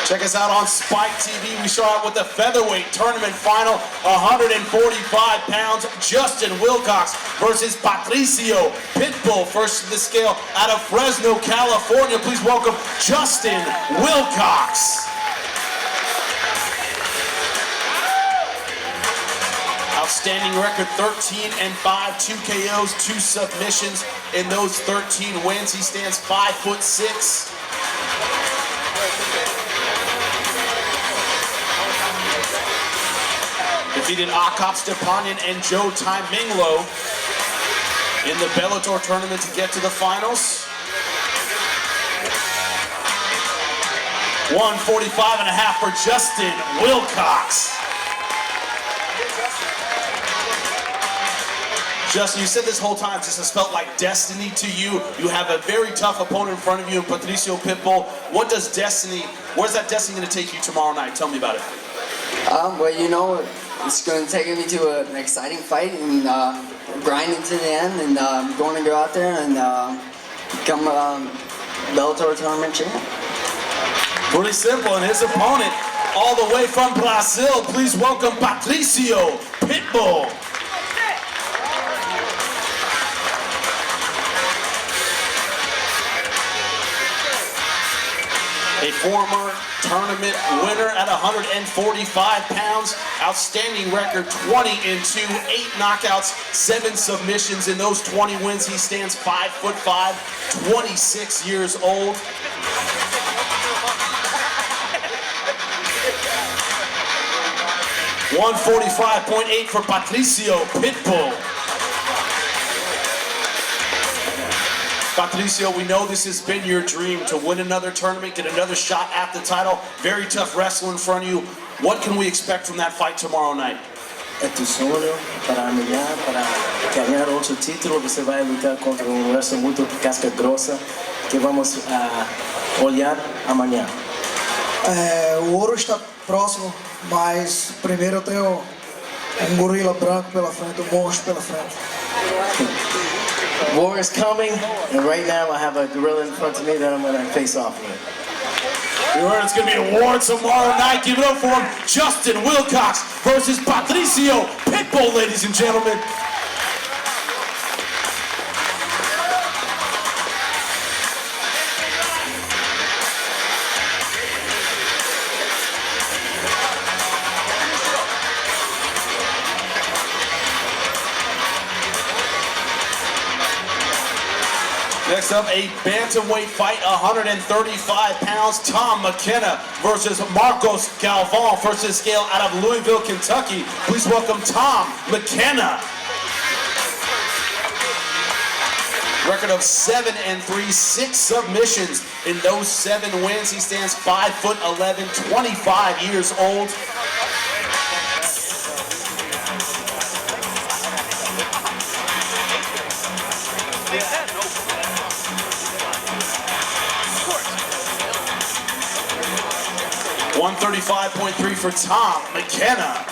Check us out on Spike TV. We start out with the featherweight tournament final, 145 pounds. Justin Wilcox versus Patricio Pitbull. First to the scale out of Fresno, California. Please welcome Justin Wilcox. Outstanding record, 13-5, 2 KOs, 2 submissions. In those 13 wins, he stands 5'6". Defeated Akop Stepanyan and Joe Taiminglo in the Bellator tournament to get to the finals. 145.5 for Justin Wilcox. Justin, you said this whole time this has felt like destiny to you. You have a very tough opponent in front of you in Patricio Pitbull. Where's that destiny going to take you tomorrow night? Tell me about it. Well, you know, it's going to take me to an exciting fight and grinding to the end, and I'm going to go out there and become Bellator tournament champ. Pretty simple, and his opponent all the way from Brazil. Please welcome Patricio Pitbull. A former tournament winner at 145 pounds. Outstanding record, 20-2, 8 knockouts, 7 submissions. In those 20 wins, he stands 5'5", 26 years old. $145.8 for Patricio Pitbull. Patricio, we know this has been your dream to win another tournament, get another shot at the title. Very tough wrestler in front of you. What can we expect from that fight tomorrow night? É tu sonho para amanhã, para ganhar outro título. Você vai lutar contra wrestler muito casca grossa que vamos olhar amanhã. O ouro está próximo, mas primeiro eu tenho gorila branco pela frente, monstro pela frente. War is coming, and right now I have a gorilla in front of me that I'm going to face off with. You heard it's going to be a war tomorrow night. Give it up for him. Justin Wilcox versus Patricio Pitbull, ladies and gentlemen. Next up, a bantamweight fight, 135 pounds. Tom McKenna versus Marcos Galvez, first to the scale out of Louisville, Kentucky. Please welcome Tom McKenna. Record of 7-3, 6 submissions. In those 7 wins, he stands 5'11", 25 years old. $135.3 for Tom McKenna.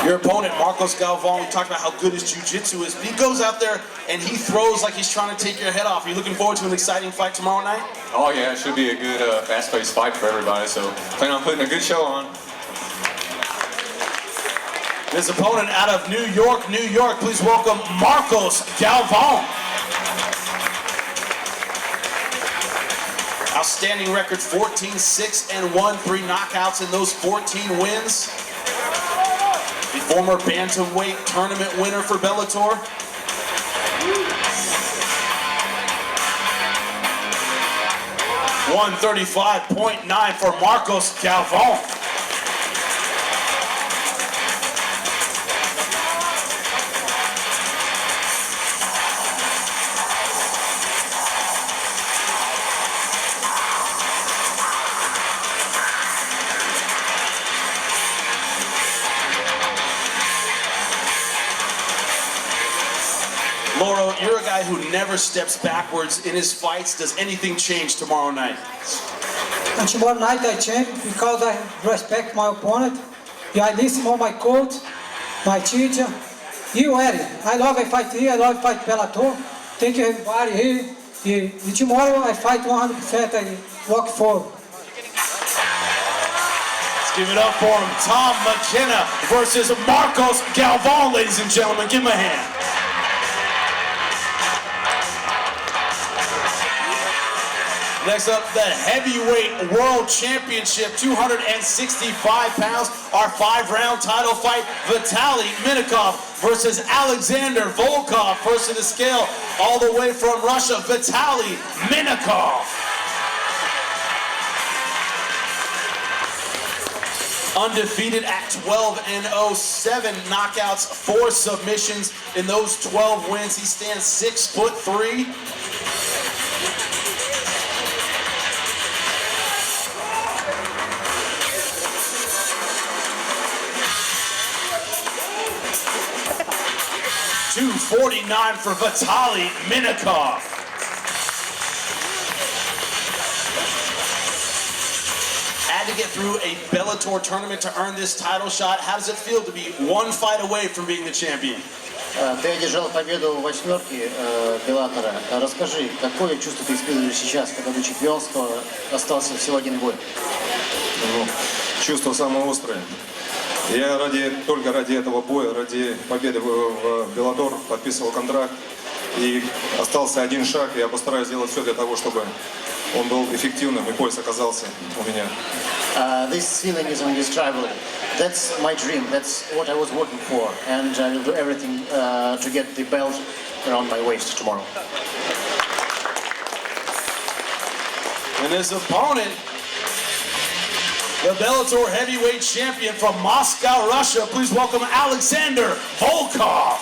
Your opponent, Marcos Galvez, we talked about how good his jiu-jitsu is, but he goes out there and he throws like he's trying to take your head off. Are you looking forward to an exciting fight tomorrow night? Oh yeah, it should be a good fast-paced fight for everybody, so plan on putting a good show on. His opponent out of New York, please welcome Marcos Galvez. Outstanding record, 14-6-1, 3 knockouts in those 14 wins. The former bantamweight tournament winner for Bellator. $135.9 for Marcos Galvez. Lauro, you're a guy who never steps backwards in his fights. Does anything change tomorrow night? And tomorrow night I change because I respect my opponent. I listen to my coach, my teacher. You, Eddie, I love to fight here, I love to fight Bellator. Thank you everybody here. Tomorrow I fight 100% I walk forward. Let's give it up for him. Tom McKenna versus Marcos Galvez, ladies and gentlemen. Give him a hand. Next up, the heavyweight world championship, 265 pounds, our 5-round title fight. Vitali Minov versus Alexander Volkov. First to the scale, all the way from Russia, Vitali Minov. Undefeated at 12-0, 7 knockouts, 4 submissions in those 12 wins. He stands 6'3". 249 for Vitali Minov. Had to get through a Bellator tournament to earn this title shot. How does it feel to be one fight away from being the champion? Ты одержал победу в 8-ке Беллатора. Расскажи, какое чувство ты испытываешь сейчас, когда до чемпионства остался всего один бой? Чувство самое острое. Я только ради этого боя, ради победы в Bellator подписывал контракт. И остался один шаг. Я постараюсь сделать все для того, чтобы он был эффективным и пояс оказался у меня. This feeling is indescribable. That's my dream. That's what I was working for. And I will do everything to get the belt around my waist tomorrow. And his opponent, the Bellator heavyweight champion from Moscow, Russia. Please welcome Alexander Volkov.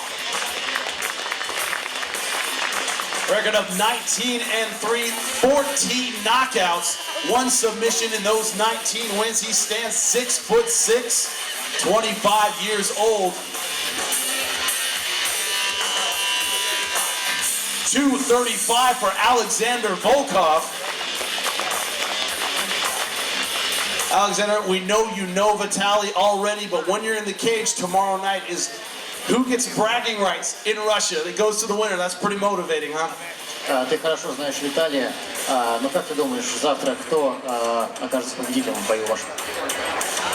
Record of 19-3, 14 knockouts, 1 submission in those 19 wins. He stands 6'6", 25 years old. 235 for Alexander Volkov. Alexander, we know you know Vitali already, but when you're in the cage tomorrow night, is who gets bragging rights in Russia that goes to the winner? That's pretty motivating, huh? Ты хорошо знаешь Виталия, но как ты думаешь, завтра кто окажется победителем в бою вашем?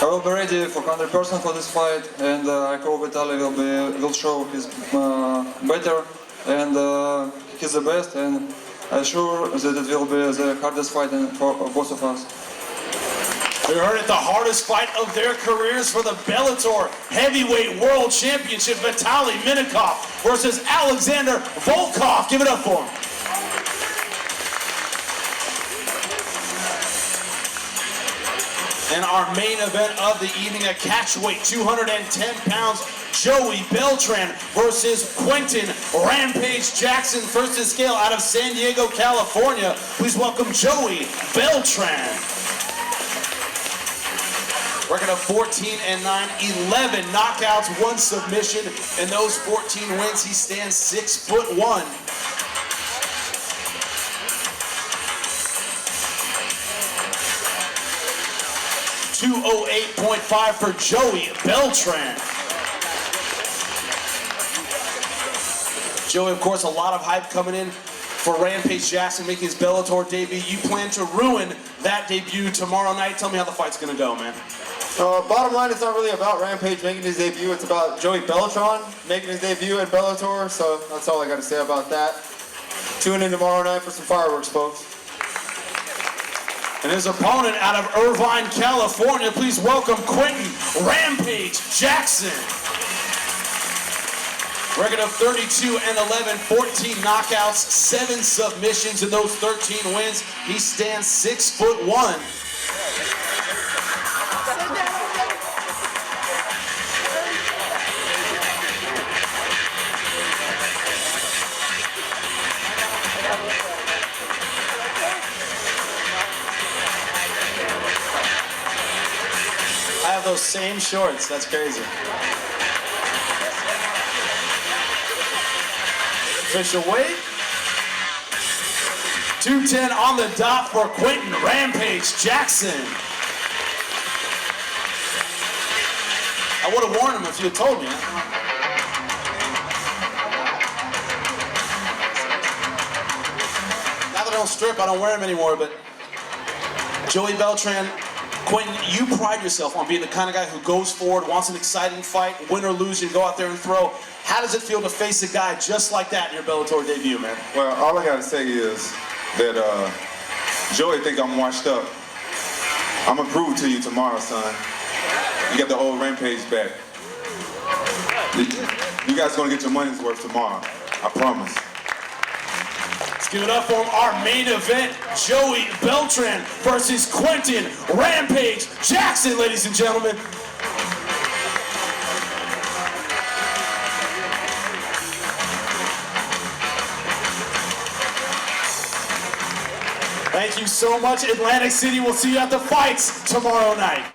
I will be ready for 100% for this fight, and I hope Vitali will show his better, and he's the best, and I'm sure that it will be the hardest fight for both of us. We heard it, the hardest fight of their careers for the Bellator Heavyweight World Championship. Vitali Minov versus Alexander Volkov. Give it up for him. And our main event of the evening, a catchweight, 210 pounds, Joey Beltran versus Quinton Rampage Jackson. First to scale out of San Diego, California. Please welcome Joey Beltran. Record of 14-9, 11 knockouts, 1 submission. In those 14 wins, he stands 6'1". .208.5 for Joey Beltran. Joey, of course, a lot of hype coming in for Rampage Jackson making his Bellator debut. You plan to ruin that debut tomorrow night. Tell me how the fight's gonna go, man. Bottom line, it's not really about Rampage making his debut. It's about Joey Beltran making his debut at Bellator. So that's all I got to say about that. Tune in tomorrow night for some fireworks, folks. And his opponent out of Irvine, California, please welcome Quinton Rampage Jackson. Record of 32-11, 14 knockouts, 7 submissions in those 13 wins. He stands 6'1". I have those same shorts. That's crazy. Official weight. 210 on the dot for Quinton Rampage Jackson. I would have warned him if you had told me. that I don't strip, I don't wear them anymore, but Joey Beltran, Quinton, you pride yourself on being the kind of guy who goes forward, wants an exciting fight, win or lose, you go out there and throw. How does it feel to face a guy just like that in your Bellator debut, man? Well, all I gotta say is that Joey think I'm washed up. I'm gonna prove to you tomorrow, son. You got the old Rampage back. You guys gonna get your money's worth tomorrow. I promise. Let's give it up for our main event, Joey Beltran versus Quinton Rampage Jackson, ladies and gentlemen. Thank you so much, Atlantic City. We'll see you at the fights tomorrow night.